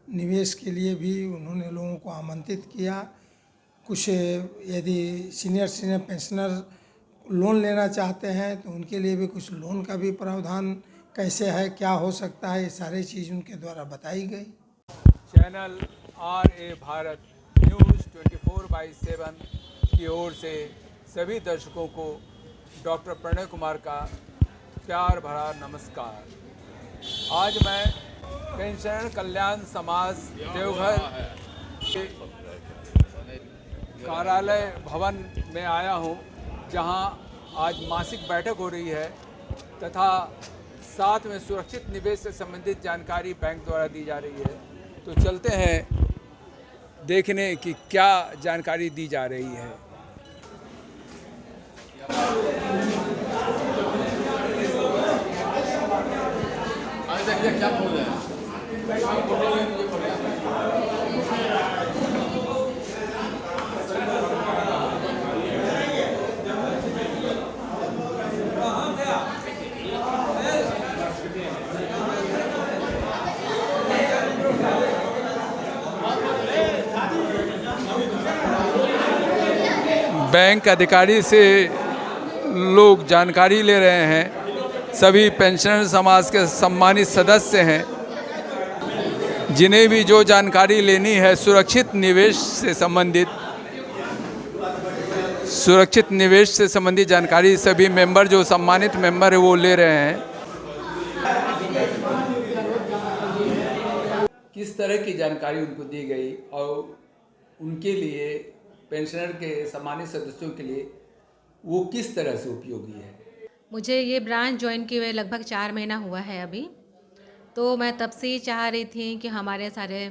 निवेश के लिए भी उन्होंने लोगों को आमंत्रित किया। कुछ यदि सीनियर पेंशनर लोन लेना चाहते हैं तो उनके लिए भी कुछ लोन का भी प्रावधान कैसे है, क्या हो सकता है, ये सारी चीज़ उनके द्वारा बताई गई। चैनल RA भारत न्यूज़ 24/7 की ओर से सभी दर्शकों को डॉक्टर प्रणय कुमार का प्यार भरा नमस्कार। आज मैं पेंशनर कल्याण समाज देवघर के कार्यालय भवन में आया हूं, जहां आज मासिक बैठक हो रही है तथा साथ में सुरक्षित निवेश से संबंधित जानकारी बैंक द्वारा दी जा रही है। तो चलते हैं देखने कि क्या जानकारी दी जा रही है। बैंक अधिकारी से लोग जानकारी ले रहे हैं। सभी पेंशनर समाज के सम्मानित सदस्य हैं, जिन्हें भी जो जानकारी लेनी है सुरक्षित निवेश से संबंधित जानकारी सभी मेंबर, जो सम्मानित मेंबर है, वो ले रहे हैं। किस तरह की जानकारी उनको दी गई और उनके लिए, पेंशनर के सम्मानित सदस्यों के लिए, वो किस तरह से उपयोगी है। मुझे ये ब्रांच ज्वाइन किए हुए लगभग 4 महीना हुआ है अभी। तो मैं तब से ही चाह रही थी कि हमारे सारे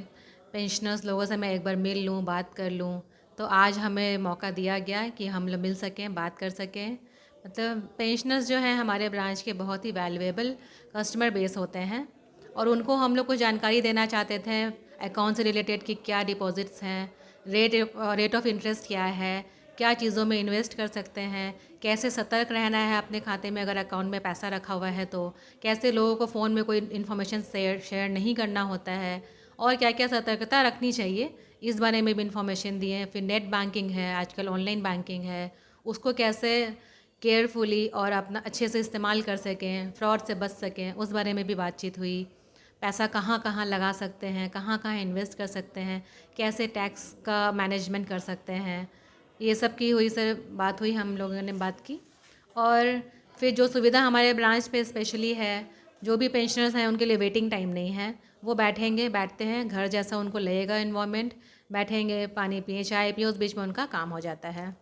पेंशनर्स लोगों से मैं एक बार मिल लूँ, बात कर लूँ। तो आज हमें मौका दिया गया कि हम लोग मिल सकें, बात कर सकें। मतलब पेंशनर्स जो हैं हमारे ब्रांच के बहुत ही वैल्यूएबल कस्टमर बेस होते हैं, और उनको हम लोग को जानकारी देना चाहते थे अकाउंट से रिलेटेड कि क्या डिपॉजिट्स हैं, रेट ऑफ इंटरेस्ट क्या है, क्या चीज़ों में इन्वेस्ट कर सकते हैं, कैसे सतर्क रहना है अपने खाते में अगर अकाउंट में पैसा रखा हुआ है तो, कैसे लोगों को फ़ोन में कोई इन्फॉर्मेशन शेयर नहीं करना होता है, और क्या क्या सतर्कता रखनी चाहिए, इस बारे में भी इन्फॉर्मेशन दिए हैं। फिर नेट बैंकिंग है, आजकल ऑनलाइन बैंकिंग है, उसको कैसे केयरफुली और अपना अच्छे से इस्तेमाल कर सकें, फ्रॉड से बच सकें, उस बारे में भी बातचीत हुई। पैसा कहाँ कहाँ लगा सकते हैं, कहाँ कहाँ इन्वेस्ट कर सकते हैं, कैसे टैक्स का मैनेजमेंट कर सकते हैं, ये सब की हुई सर बात हुई, हम लोगों ने बात की। और फिर जो सुविधा हमारे ब्रांच पे स्पेशली है, जो भी पेंशनर्स हैं उनके लिए वेटिंग टाइम नहीं है, वो बैठते हैं घर जैसा उनको लगेगा इन्वायरमेंट, बैठेंगे, पानी पिए, चाय पिए, उस बीच में उनका काम हो जाता है।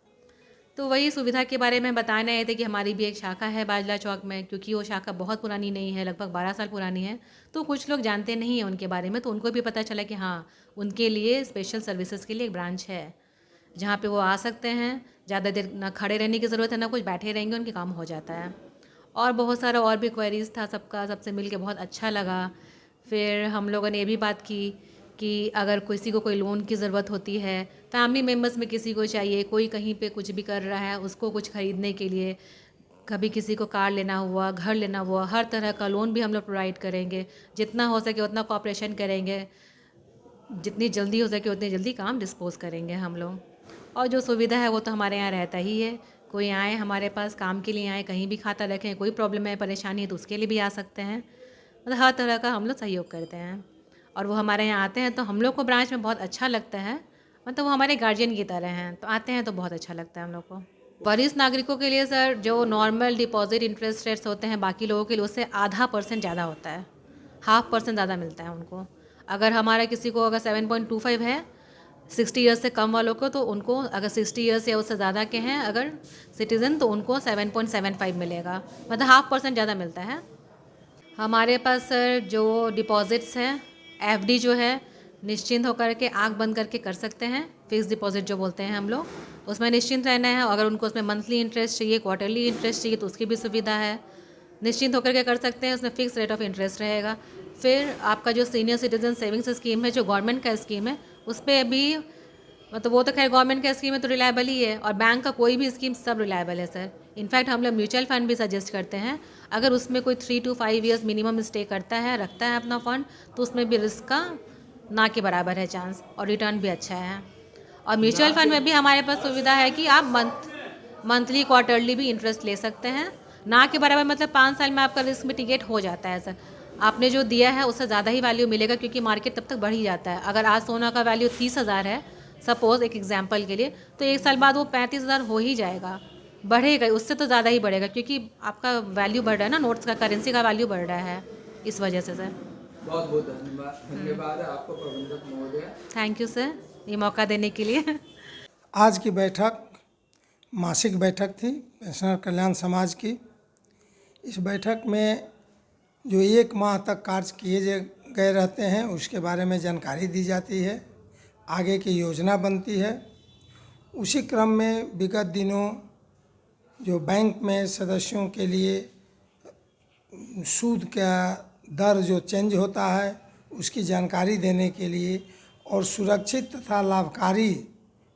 तो वही सुविधा के बारे में बताने आए थे कि हमारी भी एक शाखा है बाजला चौक में, क्योंकि वो शाखा बहुत पुरानी नहीं है, लगभग 12 साल पुरानी है। तो कुछ लोग जानते नहीं हैं उनके बारे में, तो उनको भी पता चला कि हाँ, उनके लिए स्पेशल सर्विसेज के लिए एक ब्रांच है जहाँ पे वो आ सकते हैं। ज़्यादा देर ना खड़े रहने की ज़रूरत है, ना कुछ बैठे रहेंगे, उनके काम हो जाता है। और बहुत सारा और भी क्वेरीज़ था, सबसे मिल के बहुत अच्छा लगा। फिर हम लोगों ने ये भी बात की कि अगर किसी को कोई लोन की ज़रूरत होती है, फैमिली मेम्बर्स में किसी को चाहिए, कोई कहीं पे कुछ भी कर रहा है, उसको कुछ ख़रीदने के लिए, कभी किसी को कार लेना हुआ, घर लेना हुआ, हर तरह का लोन भी हम लोग प्रोवाइड करेंगे। जितना हो सके उतना कोऑपरेशन करेंगे, जितनी जल्दी हो सके उतनी जल्दी काम डिस्पोज़ करेंगे हम लोग। और जो सुविधा है वो तो हमारे यहाँ रहता ही है। कोई आए हमारे पास काम के लिए आए, कहीं भी खाता रखें, कोई प्रॉब्लम है, परेशानी है, तो उसके लिए भी आ सकते हैं। मतलब हर तरह का हम लोग सहयोग करते हैं, और वो हमारे यहाँ आते हैं तो हम लोग को ब्रांच में बहुत अच्छा लगता है। मतलब वो हमारे गार्जियन की तरह हैं, तो आते हैं तो बहुत अच्छा लगता है हम लोग को। वरिष्ठ नागरिकों के लिए सर जो नॉर्मल डिपॉजिट इंटरेस्ट रेट्स होते हैं बाकी लोगों के लिए, उससे ½ % ज़्यादा होता है, ½ % ज़्यादा मिलता है उनको। अगर हमारा किसी को अगर 7.25 है 60 ईयर्स से कम वालों को, तो उनको अगर 60 ईयर्स या उससे ज़्यादा के हैं अगर सिटीज़न, तो उनको 7.75 मिलेगा, मतलब ½ % ज़्यादा मिलता है। हमारे पास सर जो डिपॉजिट्स हैं, FD जो है निश्चिंत होकर के आँख बंद करके कर सकते हैं। फिक्स डिपॉजिट जो बोलते हैं हम लोग, उसमें निश्चिंत रहना है। अगर उनको उसमें मंथली इंटरेस्ट चाहिए, क्वार्टरली इंटरेस्ट चाहिए, तो उसकी भी सुविधा है, निश्चिंत होकर के कर सकते हैं। उसमें फ़िक्स रेट ऑफ इंटरेस्ट रहेगा। फिर आपका जो सीनियर सिटीजन सेविंग्स स्कीम है, जो गवर्नमेंट का स्कीम है, उस पर भी मतलब वो तो खैर गवर्नमेंट का स्कीम है तो रिलायबल ही है, और बैंक का कोई भी स्कीम सब रिलायबल है सर। इनफैक्ट हम लोग म्यूचुअल फ़ंड भी सजेस्ट करते हैं। अगर उसमें कोई 3 to 5 ईयर्स मिनिमम स्टे करता है, रखता है अपना फ़ंड, तो उसमें भी रिस्क का ना के बराबर है चांस, और रिटर्न भी अच्छा है। और म्यूचुअल फंड में भी हमारे पास सुविधा है कि आप मंथली क्वार्टरली भी इंटरेस्ट ले सकते हैं। ना के बराबर मतलब 5 साल में आपका रिस्क मिटिगेट हो जाता है सर। आपने जो दिया है उससे ज़्यादा ही वैल्यू मिलेगा, क्योंकि मार्केट तब तक बढ़ ही जाता है। अगर आज सोना का वैल्यू 30,000 है सपोज़, एक एग्जांपल के लिए, तो 1 साल बाद वो 35,000 हो ही जाएगा, बढ़ेगा, उससे तो ज़्यादा ही बढ़ेगा, क्योंकि आपका वैल्यू बढ़ रहा है ना, नोट्स का, करेंसी का वैल्यू बढ़ रहा है, इस वजह से सर। बहुत बहुत धन्यवाद है आपको प्रबंधक महोदय। थैंक यू सर, ये मौका देने के लिए। आज की बैठक मासिक बैठक थी पेंशनर कल्याण समाज की। इस बैठक में जो 1 माह तक कार्य किए गए रहते हैं उसके बारे में जानकारी दी जाती है, आगे की योजना बनती है। उसी क्रम में विगत दिनों जो बैंक में सदस्यों के लिए सूद का दर जो चेंज होता है उसकी जानकारी देने के लिए और सुरक्षित तथा लाभकारी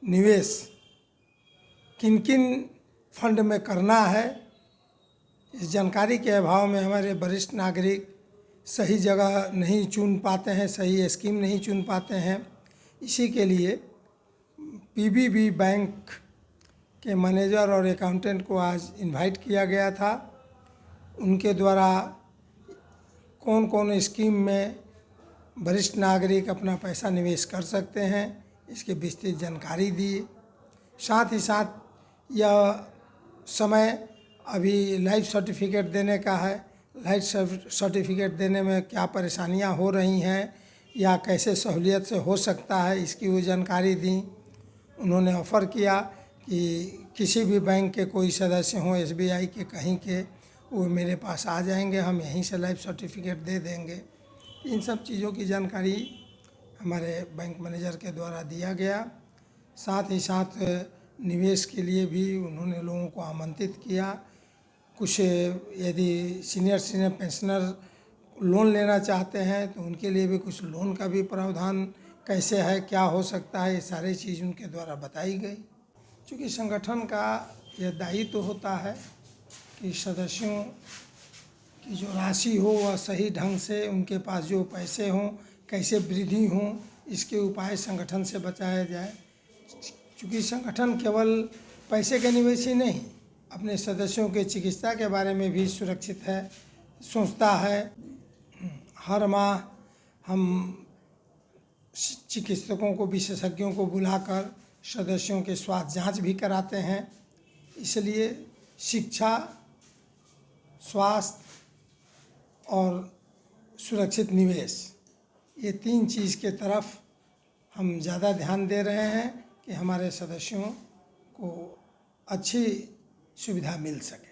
निवेश किन किन फंड में करना है, इस जानकारी के अभाव में हमारे वरिष्ठ नागरिक सही जगह नहीं चुन पाते हैं, सही स्कीम नहीं चुन पाते हैं। इसी के लिए पीबीबी बैंक के मैनेजर और अकाउंटेंट को आज इनवाइट किया गया था। उनके द्वारा कौन कौन स्कीम में वरिष्ठ नागरिक अपना पैसा निवेश कर सकते हैं इसकी विस्तृत जानकारी दी। साथ ही साथ यह समय अभी लाइफ सर्टिफिकेट देने का है, लाइफ सर्टिफिकेट देने में क्या परेशानियां हो रही हैं या कैसे सहूलियत से हो सकता है इसकी वो जानकारी दी। उन्होंने ऑफ़र किया कि किसी भी बैंक के कोई सदस्य हों, एसबीआई के कहीं के, वो मेरे पास आ जाएंगे, हम यहीं से लाइफ सर्टिफिकेट दे देंगे। इन सब चीज़ों की जानकारी हमारे बैंक मैनेजर के द्वारा दिया गया। साथ ही साथ निवेश के लिए भी उन्होंने लोगों को आमंत्रित किया। कुछ यदि सीनियर पेंशनर लोन लेना चाहते हैं तो उनके लिए भी कुछ लोन का भी प्रावधान कैसे है, क्या हो सकता है, ये सारी चीज़ उनके द्वारा बताई गई। चूँकि संगठन का यह दायित्व तो होता है कि सदस्यों की जो राशि हो वह सही ढंग से उनके पास जो पैसे हों कैसे वृद्धि हों, इसके उपाय संगठन से बताया जाए। चूँकि संगठन केवल पैसे के निवेश ही नहीं, अपने सदस्यों के चिकित्सा के बारे में भी सुरक्षित है, सोचता है। हर माह हम चिकित्सकों को, विशेषज्ञों को बुलाकर सदस्यों के स्वास्थ्य जांच भी कराते हैं। इसलिए शिक्षा, स्वास्थ्य और सुरक्षित निवेश, ये 3 चीज़ के तरफ हम ज़्यादा ध्यान दे रहे हैं कि हमारे सदस्यों को अच्छी सुविधा मिल सके।